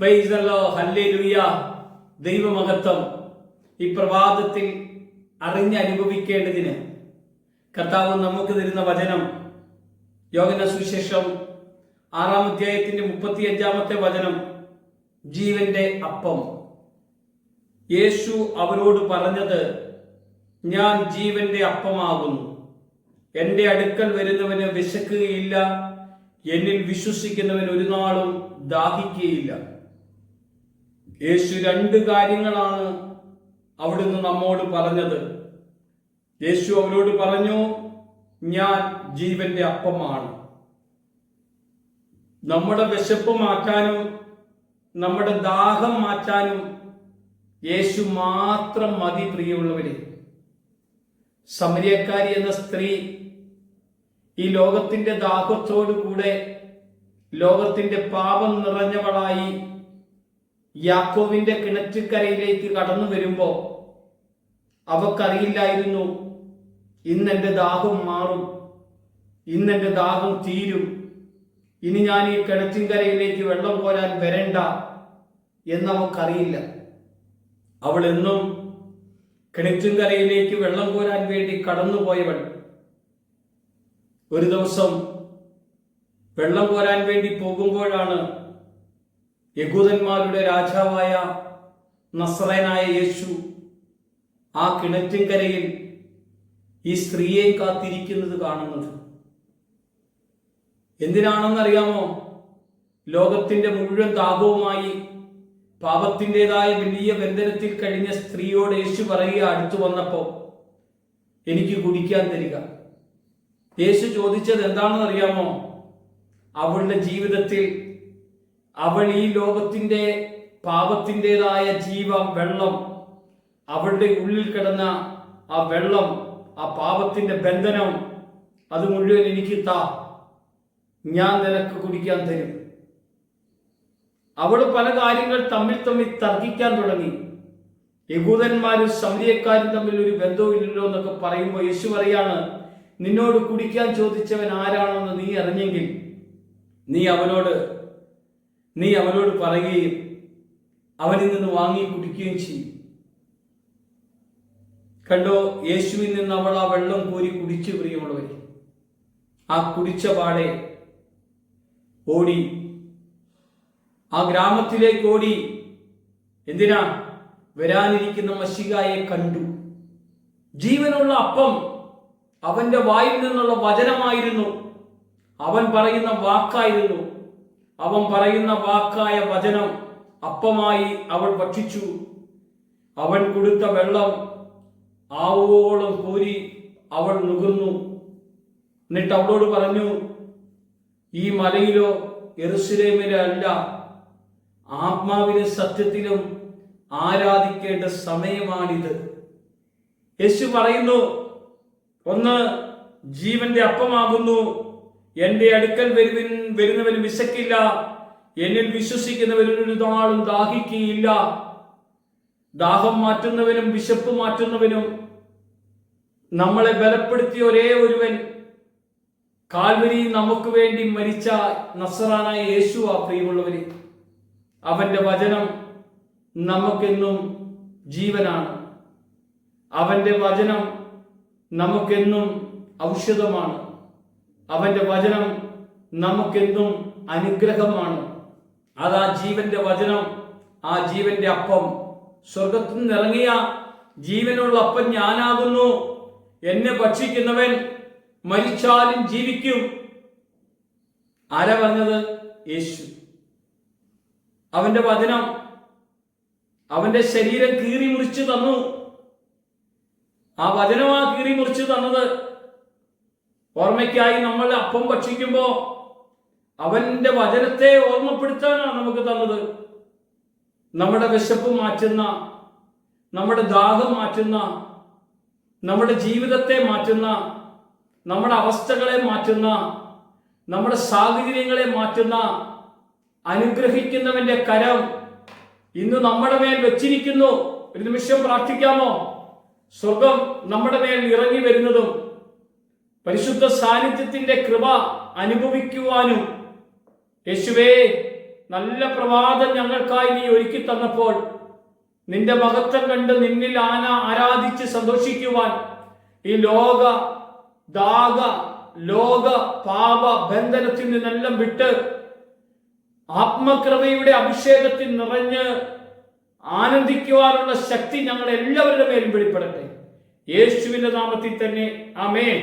Praise the Lord, hallelujah. ദൈവമഹത്വം. ഈ പ്രഭാതത്തിൽ അറിഞ്ഞനുഭവിക്കേണ്ടതിന് കർത്താവ് നമുക്ക് തരുന്ന വചനം യോഹന്നാൻ സുവിശേഷം 6-ാം അധ്യായത്തിന്റെ 35-ാമത്തെ വചനം. ജീവന്റെ അപ്പം. യേശു അവരോട് പറഞ്ഞത്, ഞാൻ ജീവന്റെ അപ്പമാകുന്നു. എന്റെ അടുക്കൽ വരുന്നവന് വിശക്കുകയില്ല, എന്നിൽ വിശ്വസിക്കുന്നവൻ ഒരു നാളും ദാഹിക്കുകയില്ല. യേശു 2 കാര്യങ്ങളാണ് അവിടുന്ന് നമ്മോട് പറഞ്ഞത്. യേശു അവരോട് പറഞ്ഞു, ഞാൻ ജീവന്റെ അപ്പമാണ്. നമ്മുടെ വിശപ്പ് മാറ്റാനും നമ്മുടെ ദാഹം മാറ്റാനും യേശു മാത്രം മതി. പ്രിയമുള്ളവരെ, സമരിയക്കാരി എന്ന സ്ത്രീ ഈ ലോകത്തിന്റെ ദാഹത്തോടു കൂടെ ലോകത്തിന്റെ പാപം നിറഞ്ഞവളായി യാക്കോവിന്റെ കിണറ്റുകരയിലേക്ക് കടന്നു വരുമ്പോ അവക്കറിയില്ലായിരുന്നു, ഇന്നെന്റെ ദാഹം മാറും, ഇന്നെന്റെ ദാഹം തീരും, ഇനി ഞാൻ ഈ കിണറ്റിൻകരയിലേക്ക് വെള്ളം കോരാൻ വരണ്ട എന്നവക്കറിയില്ല. അവൾ എന്നും കിണറ്റിൻകരയിലേക്ക് വെള്ളം കോരാൻ വേണ്ടി കടന്നുപോയവൾ. ഒരു ദിവസം വെള്ളം കോരാൻ വേണ്ടി പോകുമ്പോഴാണ് യഹൂദന്മാരുടെ രാജാവായ നസറേനായ യേശു ആ കിണറ്റിൻകരയിൽ ഈ സ്ത്രീയെ കാത്തിരിക്കുന്നത് കാണുന്നത്. എന്തിനാണെന്നറിയാമോ? ലോകത്തിന്റെ മുഴുവൻ ദാഹവുമായി പാപത്തിൻ്റെതായ വലിയ ബന്ധനത്തിൽ കഴിഞ്ഞ സ്ത്രീയോട് യേശു പറയുക, അടുത്തു വന്നപ്പോ എനിക്ക് കുടിക്കാൻ തരിക. യേശു ചോദിച്ചത് എന്താണെന്ന് അറിയാമോ? അവളുടെ ജീവിതത്തിൽ അവൾ ഈ ലോകത്തിന്റെ പാപത്തിൻ്റെതായ വെള്ളം, അവളുടെ ഉള്ളിൽ കിടന്ന ആ വെള്ളം, ആ പാപത്തിന്റെ ബന്ധനം, അത് മുഴുവൻ എനിക്ക് താ, ഞാൻ നിനക്ക് കുടിക്കാൻ തരും. അവൾ പല കാര്യങ്ങൾ തമ്മിൽ തർക്കിക്കാൻ തുടങ്ങി. യഹൂദന്മാരും സമരിയക്കാരും തമ്മിൽ ഒരു ബന്ധവുമില്ലല്ലോ എന്നൊക്കെ പറയുമ്പോൾ യേശു പറയാണ്, നിന്നോട് കുടിക്കാൻ ചോദിച്ചവൻ ആരാണെന്ന് നീ അറിഞ്ഞെങ്കിൽ നീ അവനോട് പറയുകയും അവനിൽ നിന്ന് വാങ്ങി കുടിക്കുകയും ചെയ്യും. കണ്ടോ, യേശുവിൽ നിന്ന് അവൾ ആ വെള്ളം കോരി കുടിച്ചു. പ്രിയമുള്ളവരെ, ആ കുടിച്ച പാടെ ഓടി, ആ ഗ്രാമത്തിലേക്ക് ഓടി. എന്തിനാ? വരാനിരിക്കുന്ന മശിഹായെ കണ്ടു. ജീവനുള്ള അപ്പം അവന്റെ വായിൽ നിന്നുള്ള വചനമായിരുന്നു. അവൻ പറയുന്ന വാക്കായിരുന്നു. അവൻ പറയുന്ന വാക്കായ വചനം അപ്പമായി അവൾ ഭക്ഷിച്ചു. അവൻ കൊടുത്ത വെള്ളം ആവോളം കോരി അവൾ നുകർന്നു. എന്നിട്ട് അവളോട് പറഞ്ഞു, ഈ മലയിലോ യെരൂശലേമിലോ അല്ല, ആത്മാവിലും സത്യത്തിലും ആരാധിക്കേണ്ട സമയമാണിത്. യേശു പറയുന്നു, ഒന്ന്, ജീവന്റെ അപ്പമാകുന്നു. എന്റെ അടുക്കൽ വരുന്നവന് വിശക്കില്ല, എന്നിൽ വിശ്വസിക്കുന്നവന് ഒരു നാളും ദാഹിക്കുകയില്ല. ദാഹം മാറ്റുന്നവനും വിശപ്പ് മാറ്റുന്നവനും നമ്മളെ ബലപ്പെടുത്തിയ ഒരേ ഒരുവൻ, കാൽവരി നമുക്ക് വേണ്ടി മരിച്ച നസറാനായ യേശു. ആ പ്രിയമുള്ളവരെ, അവന്റെ വചനം നമുക്കെന്നും ജീവനാണ്. അവന്റെ വചനം നമുക്കെന്നും ഔഷധമാണ്. അവന്റെ വചനം നമുക്കെന്നും അനുഗ്രഹമാണ്. അതാ ജീവന്റെ വചനം, ആ ജീവന്റെ അപ്പം. സ്വർഗത്തിൽ നിന്നിറങ്ങിയ ജീവനുള്ള അപ്പം ഞാനാകുന്നു. എന്നെ ഭക്ഷിക്കുന്നവൻ മരിച്ചാലും ജീവിക്കും. ആരാ പറഞ്ഞത്? യേശു. അവന്റെ വചനം അവന്റെ ശരീരം കീറി മുറിച്ചു തന്നു. ആ വചനമാ കീറി മുറിച്ചു തന്നത്. ഓർമ്മയ്ക്കായി നമ്മൾ അപ്പം ഭക്ഷിക്കുമ്പോ അവന്റെ വചനത്തെ ഓർമ്മപ്പെടുത്താനാണ് നമുക്ക് തന്നത്. നമ്മുടെ വിശപ്പ് മാറ്റുന്ന, നമ്മുടെ ദാഹം മാറ്റുന്ന, നമ്മുടെ ജീവിതത്തെ മാറ്റുന്ന, നമ്മുടെ അവസ്ഥകളെ മാറ്റുന്ന, നമ്മുടെ സാഹചര്യങ്ങളെ മാറ്റുന്ന അനുഗ്രഹിക്കുന്നവന്റെ കരം ഇന്ന് നമ്മുടെ മേൽ വെച്ചിരിക്കുന്നു. ഒരു നിമിഷം പ്രാർത്ഥിക്കാമോ? സ്വർഗം നമ്മുടെ മേൽ ഇറങ്ങി വരുന്നതും പരിശുദ്ധ സാന്നിധ്യത്തിന്റെ കൃപ അനുഭവിക്കുവാനും യേശുവേ നല്ല പ്രഭാതം ഞങ്ങൾക്കായി നീ ഒരുക്കി തന്നപ്പോൾ നിന്റെ മഹത്വം കണ്ട് നിന്നിൽ ആരാധിച്ച് സന്തോഷിക്കുവാൻ ഈ ലോക പാപ ബന്ധനത്തിൽ നിന്നെല്ലാം വിട്ട് ആത്മകൃപയുടെ അഭിഷേകത്തിൽ നിറഞ്ഞ് ആനന്ദിക്കുവാനുള്ള ശക്തി ഞങ്ങളുടെ എല്ലാവരുടെ മേലും വെളിപ്പെടട്ടെ. യേശുവിന്റെ നാമത്തിൽ തന്നെ ആമേൻ.